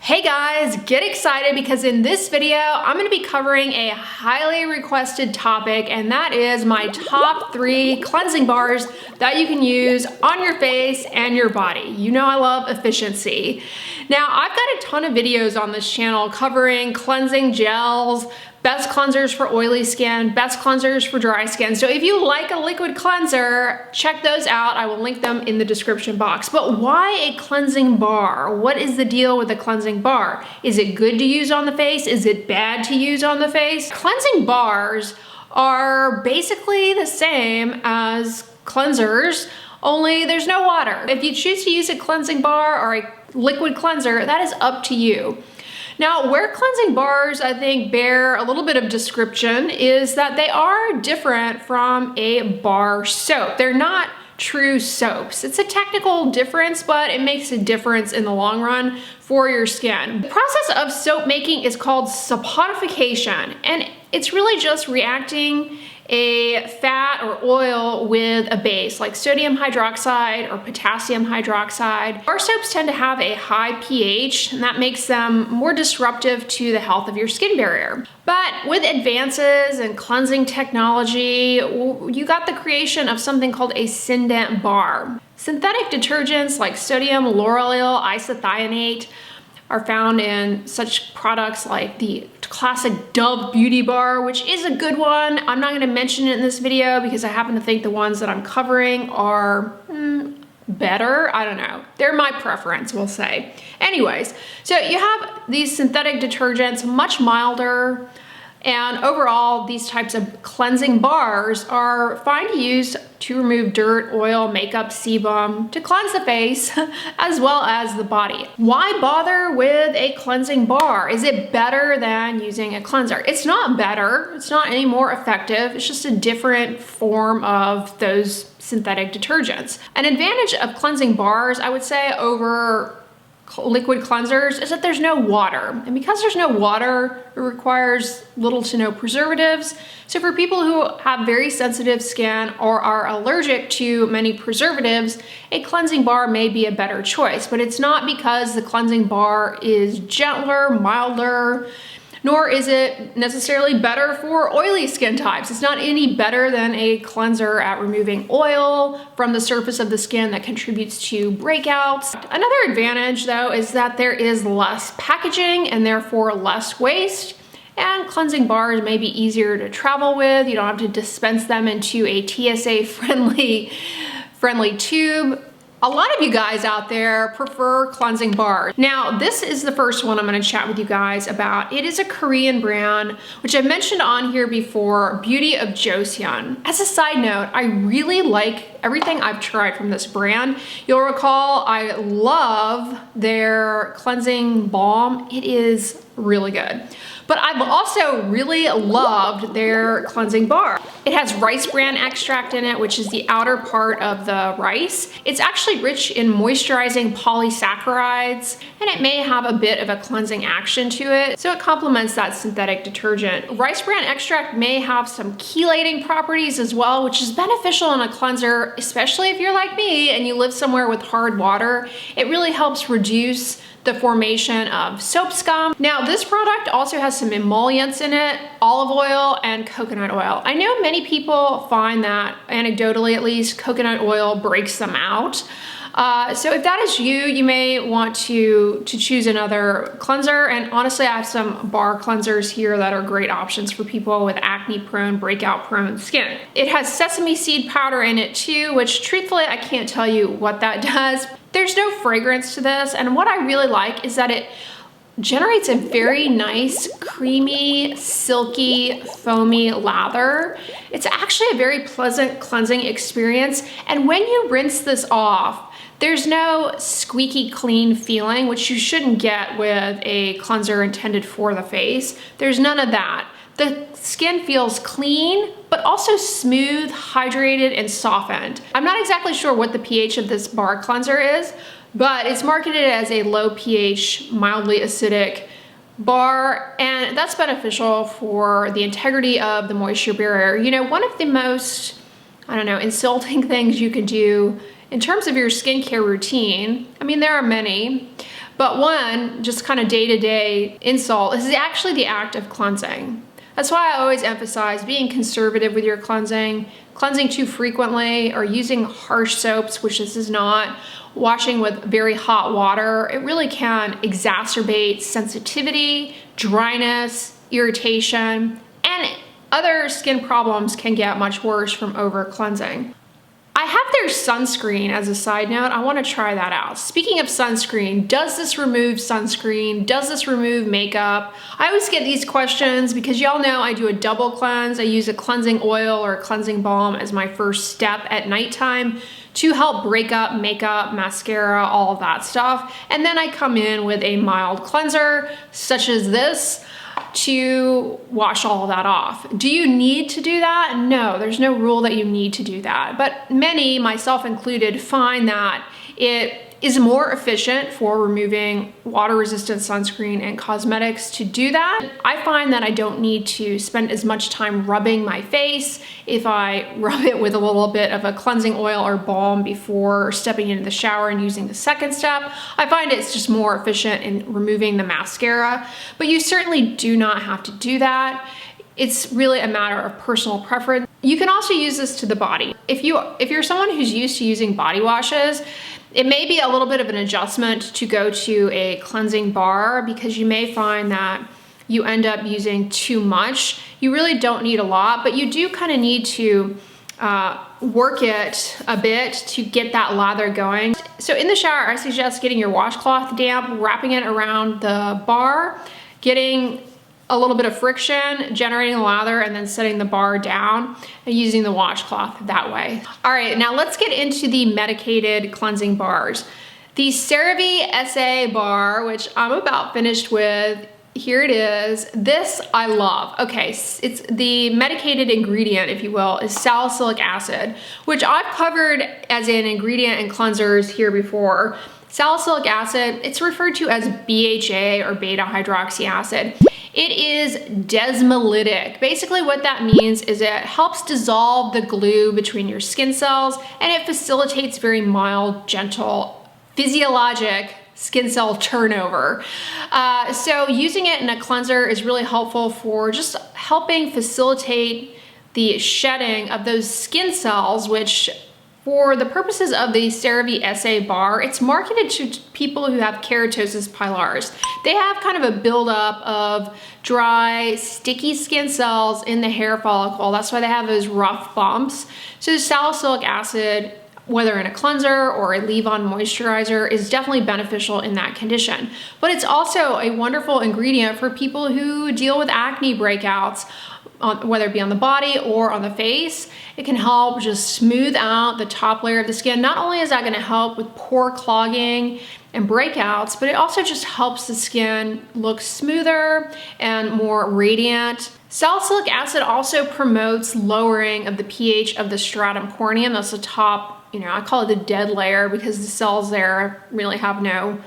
Hey guys, get excited because in this video, I'm gonna be covering a highly requested topic, and that is my top 3 cleansing bars that you can use on your face and your body. You know I love efficiency. Now, I've got a ton of videos on this channel covering cleansing gels, best cleansers for oily skin, best cleansers for dry skin. So if you like a liquid cleanser, check those out. I will link them in the description box. But why a cleansing bar? What is the deal with a cleansing bar? Is it good to use on the face? Is it bad to use on the face? Cleansing bars are basically the same as cleansers, only there's no water. If you choose to use a cleansing bar or a liquid cleanser, that is up to you. Now, where cleansing bars, I think, bear a little bit of description is that they are different from a bar soap. They're not true soaps. It's a technical difference, but it makes a difference in the long run for your skin. The process of soap making is called saponification, and it's really just reacting a fat or oil with a base like sodium hydroxide or potassium hydroxide. Bar soaps tend to have a high pH, and that makes them more disruptive to the health of your skin barrier. But with advances in cleansing technology, you got the creation of something called a Syndent bar. Synthetic detergents like sodium lauryl isethionate are found in such products like the classic Dove Beauty Bar, which is a good one. I'm not gonna mention it in this video because I happen to think the ones that I'm covering are better. I don't know. They're my preference, we'll say. Anyways, so you have these synthetic detergents, much milder, and overall, these types of cleansing bars are fine to use to remove dirt, oil, makeup, sebum, to cleanse the face, as well as the body. Why bother with a cleansing bar? Is it better than using a cleanser? It's not better. It's not any more effective. It's just a different form of those synthetic detergents. An advantage of cleansing bars, I would say, over liquid cleansers is that there's no water. And because there's no water, it requires little to no preservatives. So for people who have very sensitive skin or are allergic to many preservatives, a cleansing bar may be a better choice. But it's not because the cleansing bar is gentler, milder, nor is it necessarily better for oily skin types. It's not any better than a cleanser at removing oil from the surface of the skin that contributes to breakouts. Another advantage, though, is that there is less packaging and therefore less waste. And cleansing bars may be easier to travel with. You don't have to dispense them into a TSA friendly tube. A lot of you guys out there prefer cleansing bars. Now, this is the first one I'm gonna chat with you guys about. It is a Korean brand, which I've mentioned on here before, Beauty of Joseon. As a side note, I really like everything I've tried from this brand. You'll recall I love their cleansing balm. It is really good. But I've also really loved their cleansing bar. It has rice bran extract in it, which is the outer part of the rice. It's actually rich in moisturizing polysaccharides, and it may have a bit of a cleansing action to it, so it complements that synthetic detergent. Rice bran extract may have some chelating properties as well, which is beneficial in a cleanser, especially if you're like me and you live somewhere with hard water. It really helps reduce the formation of soap scum. Now, this product also has some emollients in it, olive oil and coconut oil. I know many people find that, anecdotally at least, coconut oil breaks them out. So if that is you, you may want to choose another cleanser. And honestly, I have some bar cleansers here that are great options for people with acne-prone, breakout-prone skin. It has sesame seed powder in it too, which truthfully, I can't tell you what that does. There's no fragrance to this, and what I really like is that it generates a very nice, creamy, silky, foamy lather. It's actually a very pleasant cleansing experience, and when you rinse this off, there's no squeaky clean feeling, which you shouldn't get with a cleanser intended for the face. There's none of that. The skin feels clean, but also smooth, hydrated, and softened. I'm not exactly sure what the pH of this bar cleanser is, but it's marketed as a low pH, mildly acidic bar, and that's beneficial for the integrity of the moisture barrier. You know, one of the most, I don't know, insulting things you can do in terms of your skincare routine, I mean, there are many, But one just kind of day-to-day insult is actually the act of cleansing. That's why I always emphasize being conservative with your cleansing too frequently, or using harsh soaps, which this is not, washing with very hot water. It really can exacerbate sensitivity, dryness, irritation, and other skin problems can get much worse from over cleansing. I have their sunscreen as a side note. I want to try that out. Speaking of sunscreen, does this remove sunscreen? Does this remove makeup? I always get these questions because y'all know I do a double cleanse. I use a cleansing oil or a cleansing balm as my first step at nighttime to help break up makeup, mascara, all of that stuff. And then I come in with a mild cleanser such as this to wash all of that off. Do you need to do that? No, there's no rule that you need to do that. But many, myself included, find that it is more efficient for removing water-resistant sunscreen and cosmetics to do that. I find that I don't need to spend as much time rubbing my face if I rub it with a little bit of a cleansing oil or balm before stepping into the shower and using the second step. I find it's just more efficient in removing the mascara, but you certainly do not have to do that. It's really a matter of personal preference. You can also use this to the body. If you're someone who's used to using body washes, it may be a little bit of an adjustment to go to a cleansing bar because you may find that you end up using too much. You really don't need a lot, but you do kind of need to work it a bit to get that lather going. So in the shower, I suggest getting your washcloth damp, wrapping it around the bar, getting a little bit of friction, generating the lather, and then setting the bar down and using the washcloth that way. All right, now let's get into the medicated cleansing bars. The CeraVe SA bar, which I'm about finished with, here it is. This I love. Okay, it's the medicated ingredient, if you will, is salicylic acid, which I've covered as an ingredient in cleansers here before. Salicylic acid, it's referred to as BHA or beta hydroxy acid. It is desmolytic. Basically what that means is it helps dissolve the glue between your skin cells, and it facilitates very mild, gentle, physiologic skin cell turnover. So using it in a cleanser is really helpful for just helping facilitate the shedding of those skin cells, which for the purposes of the CeraVe SA bar, it's marketed to people who have keratosis pilaris. They have kind of a buildup of dry, sticky skin cells in the hair follicle. That's why they have those rough bumps. So the salicylic acid, whether in a cleanser or a leave-on moisturizer, is definitely beneficial in that condition. But it's also a wonderful ingredient for people who deal with acne breakouts, whether it be on the body or on the face. It can help just smooth out the top layer of the skin. Not only is that gonna help with pore clogging and breakouts, but it also just helps the skin look smoother and more radiant. Salicylic acid also promotes lowering of the pH of the stratum corneum. That's the top, I call it the dead layer because the cells there really have no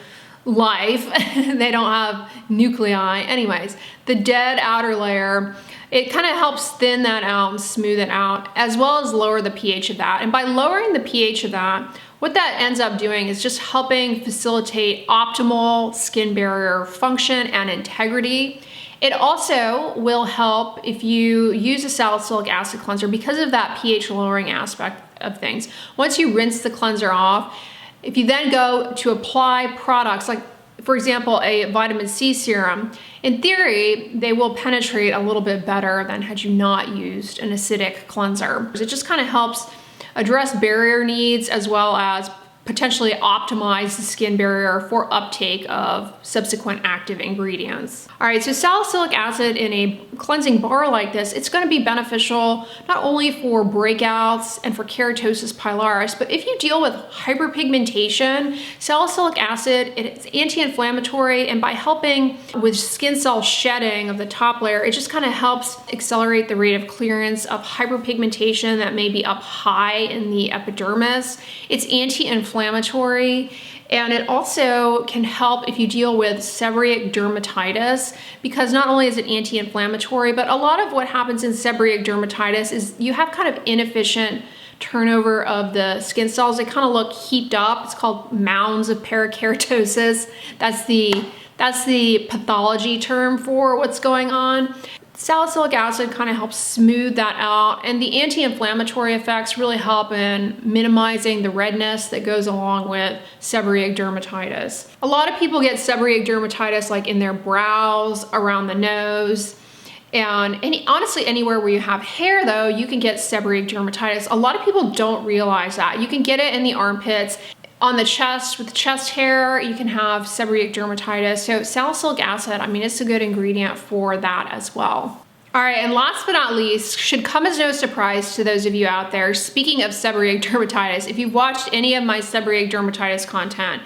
life. They don't have nuclei. Anyways, the dead outer layer, it kind of helps thin that out and smooth it out, as well as lower the pH of that. And by lowering the pH of that, what that ends up doing is just helping facilitate optimal skin barrier function and integrity. It also will help if you use a salicylic acid cleanser because of that pH lowering aspect of things. Once you rinse the cleanser off, if you then go to apply products like, for example, a vitamin C serum, in theory, they will penetrate a little bit better than had you not used an acidic cleanser. It just kind of helps address barrier needs as well as potentially optimize the skin barrier for uptake of subsequent active ingredients. All right, so salicylic acid in a cleansing bar like this, it's gonna be beneficial not only for breakouts and for keratosis pilaris, but if you deal with hyperpigmentation, salicylic acid, it's anti-inflammatory, and by helping with skin cell shedding of the top layer, it just kind of helps accelerate the rate of clearance of hyperpigmentation that may be up high in the epidermis. It's anti-inflammatory, and it also can help if you deal with seborrheic dermatitis, because not only is it anti-inflammatory, but a lot of what happens in seborrheic dermatitis is you have kind of inefficient turnover of the skin cells. They kind of look heaped up. It's called mounds of parakeratosis. That's the pathology term for what's going on. Salicylic acid kind of helps smooth that out, and the anti-inflammatory effects really help in minimizing the redness that goes along with seborrheic dermatitis. A lot of people get seborrheic dermatitis like in their brows, around the nose, and honestly anywhere where you have hair though, you can get seborrheic dermatitis. A lot of people don't realize that. You can get it in the armpits. On the chest, with chest hair, you can have seborrheic dermatitis. So salicylic acid, I mean, it's a good ingredient for that as well. All right, and last but not least, should come as no surprise to those of you out there, speaking of seborrheic dermatitis, if you've watched any of my seborrheic dermatitis content,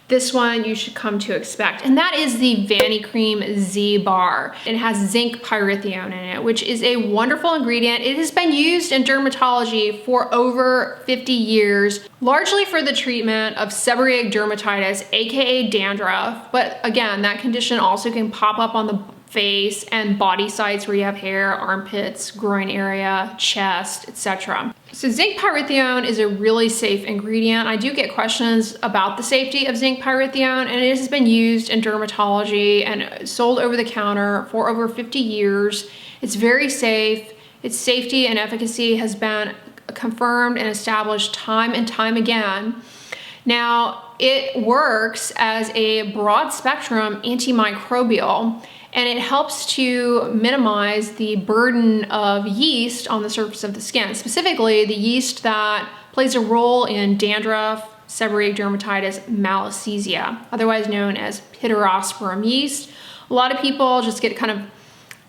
this one you should come to expect, and that is the Vanicream Z-bar. It has zinc pyrithione in it, which is a wonderful ingredient. It has been used in dermatology for over 50 years, largely for the treatment of seborrheic dermatitis, aka dandruff. But again, that condition also can pop up on the face and body sites where you have hair, armpits, groin area, chest, etc. So zinc pyrithione is a really safe ingredient. I do get questions about the safety of zinc pyrithione, and it has been used in dermatology and sold over the counter for over 50 years. It's very safe. Its safety and efficacy has been confirmed and established time and time again. Now, it works as a broad spectrum antimicrobial, and it helps to minimize the burden of yeast on the surface of the skin, specifically the yeast that plays a role in dandruff, seborrheic dermatitis, malassezia, otherwise known as pityrosporum yeast. A lot of people just get kind of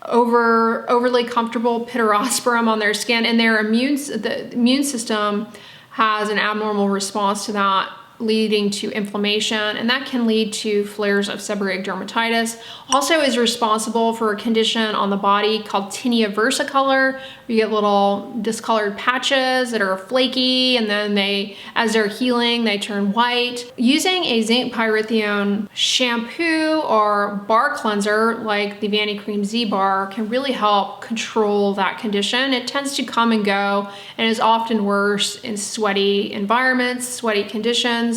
overly comfortable pityrosporum on their skin, and the immune system has an abnormal response to that, leading to inflammation, and that can lead to flares of seborrheic dermatitis. Also is responsible for a condition on the body called tinea versicolor. You get little discolored patches that are flaky, and then as they're healing, they turn white. Using a zinc pyrithione shampoo or bar cleanser like the Vanicream Z-bar can really help control that condition. It tends to come and go and is often worse in sweaty environments, sweaty conditions.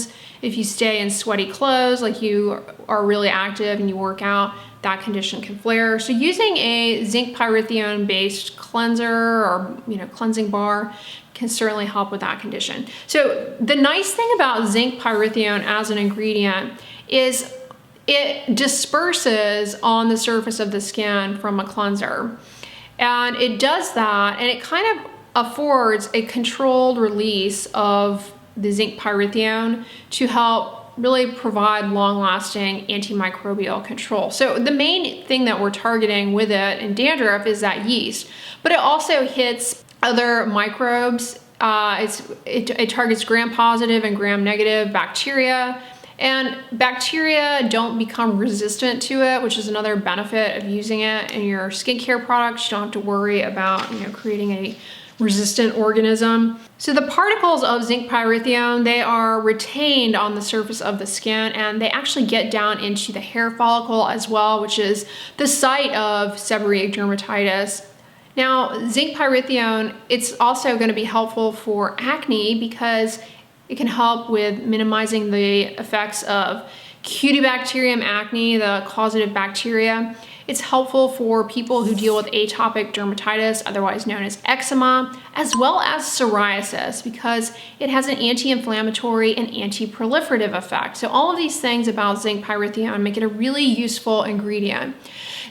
If you stay in sweaty clothes, like you are really active and you work out, that condition can flare. So using a zinc pyrithione based cleanser or cleansing bar can certainly help with that condition. So the nice thing about zinc pyrithione as an ingredient is it disperses on the surface of the skin from a cleanser. And it does that, and it kind of affords a controlled release of the zinc pyrithione to help really provide long-lasting antimicrobial control. So the main thing that we're targeting with it in dandruff is that yeast, but it also hits other microbes. It targets gram-positive and gram-negative bacteria, and bacteria don't become resistant to it, which is another benefit of using it in your skincare products. You don't have to worry about creating a resistant organism. So the particles of zinc pyrithione, they are retained on the surface of the skin, and they actually get down into the hair follicle as well, which is the site of seborrheic dermatitis. Now, zinc pyrithione, it's also going to be helpful for acne because it can help with minimizing the effects of Cutibacterium acne, the causative bacteria. It's helpful for people who deal with atopic dermatitis, otherwise known as eczema, as well as psoriasis, because it has an anti-inflammatory and anti-proliferative effect. So all of these things about zinc pyrithione make it a really useful ingredient.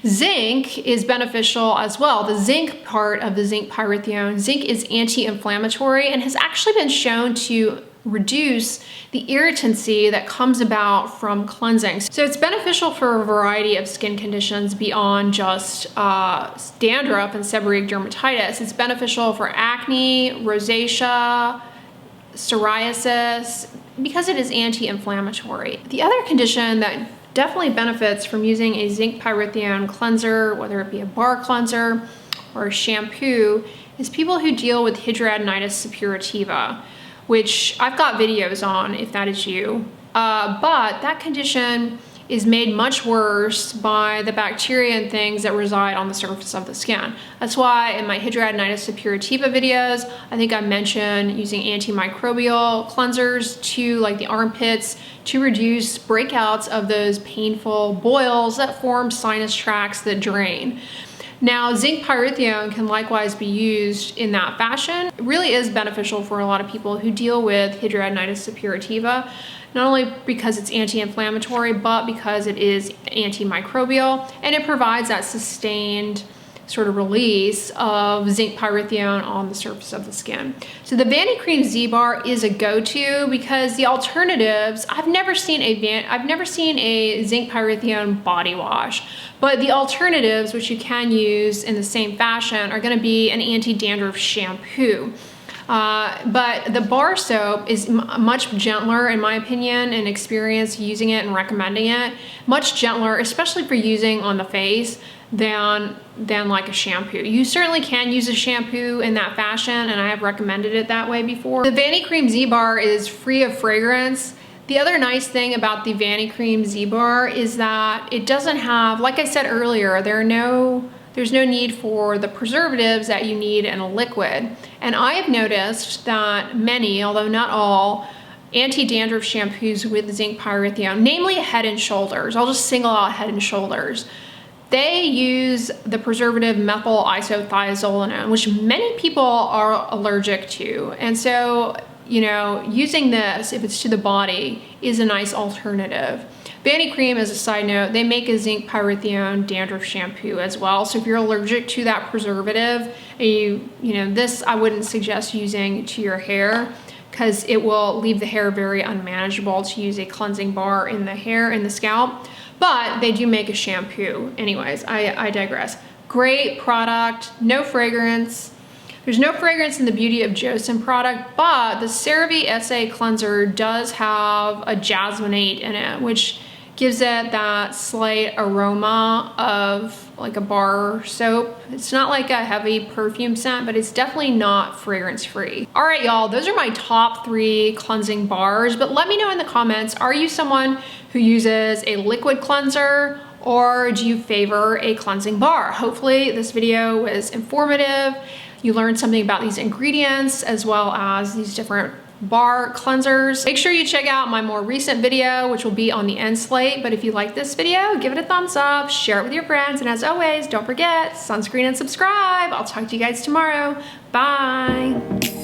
Zinc is beneficial as well. The zinc part of the zinc pyrithione, zinc is anti-inflammatory and has actually been shown to reduce the irritancy that comes about from cleansing. So it's beneficial for a variety of skin conditions beyond just dandruff and seborrheic dermatitis. It's beneficial for acne, rosacea, psoriasis, because it is anti-inflammatory. The other condition that definitely benefits from using a zinc pyrithione cleanser, whether it be a bar cleanser or a shampoo, is people who deal with hidradenitis suppurativa, which I've got videos on if that is you. But that condition is made much worse by the bacteria and things that reside on the surface of the skin. That's why in my hidradenitis suppurativa videos, I think I mentioned using antimicrobial cleansers to like the armpits to reduce breakouts of those painful boils that form sinus tracts that drain. Now, zinc pyrithione can likewise be used in that fashion. It really is beneficial for a lot of people who deal with hidradenitis suppurativa, not only because it's anti-inflammatory, but because it is antimicrobial, and it provides that sustained sort of release of zinc pyrithione on the surface of the skin. So the Vanicream Z-bar is a go-to because the alternatives, I've never seen a zinc pyrithione body wash, but the alternatives, which you can use in the same fashion, are gonna be an anti-dandruff shampoo. But the bar soap is much gentler, in my opinion, and experience using it and recommending it. Much gentler, especially for using on the face, than like a shampoo. You certainly can use a shampoo in that fashion, and I have recommended it that way before. The Vanicream Z-bar is free of fragrance. The other nice thing about the Vanicream Z-bar is that it doesn't have, like I said earlier, there's no need for the preservatives that you need in a liquid. And I have noticed that many, although not all, anti-dandruff shampoos with zinc pyrithione, namely Head and Shoulders, I'll just single out Head and Shoulders, they use the preservative methyl isothiazolinone, which many people are allergic to. And so, you know, using this, if it's to the body, is a nice alternative. Vanicream, as a side note, they make a zinc pyrithione dandruff shampoo as well. So if you're allergic to that preservative, you know, this I wouldn't suggest using to your hair because it will leave the hair very unmanageable to use a cleansing bar in the hair and the scalp. But they do make a shampoo. Anyways, I digress. Great product, no fragrance. There's no fragrance in the Beauty of Joseon product, but the CeraVe SA cleanser does have a jasminate in it, which gives it that slight aroma of like a bar soap. It's not like a heavy perfume scent, but it's definitely not fragrance free. All right, y'all, those are my top 3 cleansing bars, but let me know in the comments, are you someone who uses a liquid cleanser or do you favor a cleansing bar? Hopefully this video was informative. You learned something about these ingredients as well as these different bar cleansers. Make sure you check out my more recent video, which will be on the end slate. But if you like this video, give it a thumbs up, share it with your friends. And as always, don't forget, sunscreen and subscribe. I'll talk to you guys tomorrow. Bye.